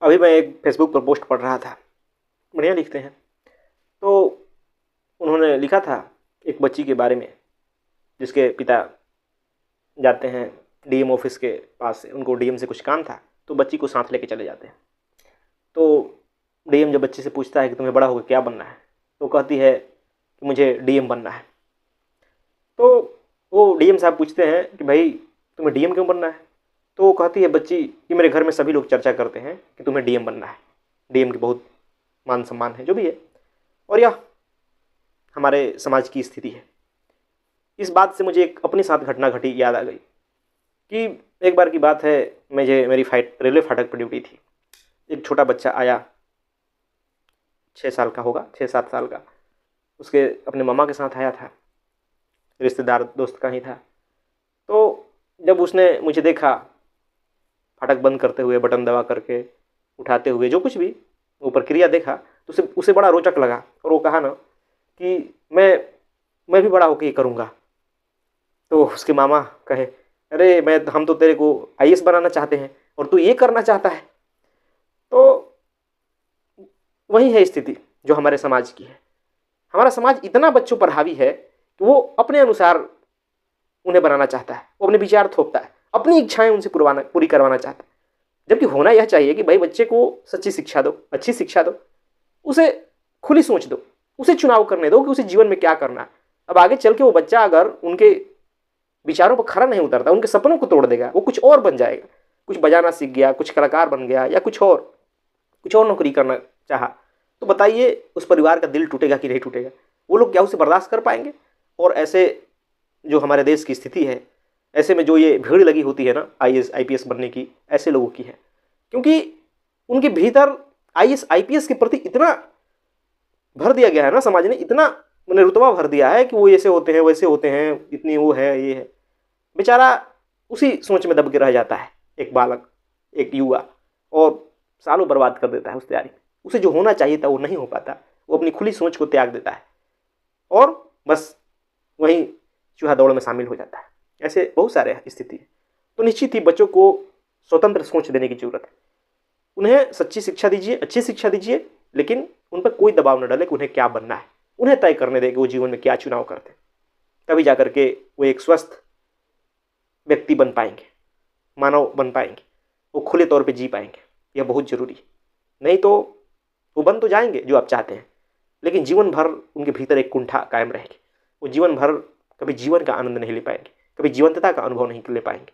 अभी मैं एक फेसबुक पर पोस्ट पढ़ रहा था, बढ़िया लिखते हैं। तो उन्होंने लिखा था एक बच्ची के बारे में जिसके पिता जाते हैं डीएम ऑफिस के पास से, उनको डीएम से कुछ काम था तो बच्ची को साथ लेके चले जाते हैं। तो डीएम जब बच्ची से पूछता है कि तुम्हें बड़ा होकर क्या बनना है, तो कहती है कि मुझे डीएम बनना है। तो वो डीएम साहब पूछते हैं कि भाई तुम्हें डीएम क्यों बनना है? तो वो कहती है बच्ची कि मेरे घर में सभी लोग चर्चा करते हैं कि तुम्हें डीएम बनना है, डीएम की बहुत मान सम्मान है, जो भी है। और यह हमारे समाज की स्थिति है। इस बात से मुझे एक अपने साथ घटना घटी याद आ गई कि एक बार की बात है, मेरी रेलवे फाटक पर ड्यूटी थी। एक छोटा बच्चा आया, 6 साल का होगा, 6-7 साल का। उसके अपने मामा के साथ आया था, रिश्तेदार दोस्त का ही था। तो जब उसने मुझे देखा फाटक बंद करते हुए, बटन दबा करके, उठाते हुए, जो कुछ भी वो प्रक्रिया देखा, तो उसे बड़ा रोचक लगा। और वो कहा ना कि मैं भी बड़ा होकर ये करूँगा। तो उसके मामा कहे, अरे हम तो तेरे को आईएएस बनाना चाहते हैं और तू ये करना चाहता है। तो वही है स्थिति जो हमारे समाज की है। हमारा समाज इतना बच्चों पर हावी है कि वो अपने अनुसार उन्हें बनाना चाहता है, वो अपने विचार थोपता है, अपनी इच्छाएं उनसे पूरी करवाना चाहता है। जबकि होना यह चाहिए कि भाई बच्चे को सच्ची शिक्षा दो, अच्छी शिक्षा दो, उसे खुली सोच दो, उसे चुनाव करने दो कि उसे जीवन में क्या करना है। अब आगे चल के वो बच्चा अगर उनके विचारों पर खरा नहीं उतरता, उनके सपनों को तोड़ देगा, वो कुछ और बन जाएगा, कुछ बजाना सीख गया, कुछ कलाकार बन गया, या कुछ और नौकरी करना चाहा, तो बताइए उस परिवार का दिल टूटेगा कि नहीं टूटेगा? वो लोग क्या उसे बर्दाश्त कर पाएंगे? और ऐसे जो हमारे देश की स्थिति है, ऐसे में जो ये भीड़ लगी होती है ना आईएएस आईपीएस बनने की, ऐसे लोगों की है। क्योंकि उनके भीतर आईएएस आईपीएस के प्रति इतना भर दिया गया है ना, समाज ने इतना मैंने रुतबा भर दिया है कि वो ऐसे होते हैं, वैसे होते हैं, इतनी वो है, ये है। बेचारा उसी सोच में दब के रह जाता है एक बालक, एक युवा, और सालों बर्बाद कर देता है उस तैयारी में। उसे जो होना चाहिए था वो नहीं हो पाता, वो अपनी खुली सोच को त्याग देता है और बस वहीं चूहा दौड़ में शामिल हो जाता है। ऐसे बहुत सारे स्थिति है। तो निश्चित ही बच्चों को स्वतंत्र सोच देने की जरूरत है। उन्हें सच्ची शिक्षा दीजिए, अच्छी शिक्षा दीजिए, लेकिन उन पर कोई दबाव न डाले कि उन्हें क्या बनना है। उन्हें तय करने दें कि वो जीवन में क्या चुनाव करते हैं। तभी जाकर के वो एक स्वस्थ व्यक्ति बन पाएंगे, मानव बन पाएंगे, वो खुले तौर पे जी पाएंगे। यह बहुत ज़रूरी है। नहीं तो वो बन तो जाएंगे जो आप चाहते हैं, लेकिन जीवन भर उनके भीतर एक कुंठा कायम रहेगी। वो जीवन भर कभी जीवन का आनंद नहीं ले पाएंगे, कभी जीवंतता का अनुभव नहीं ले पाएंगे।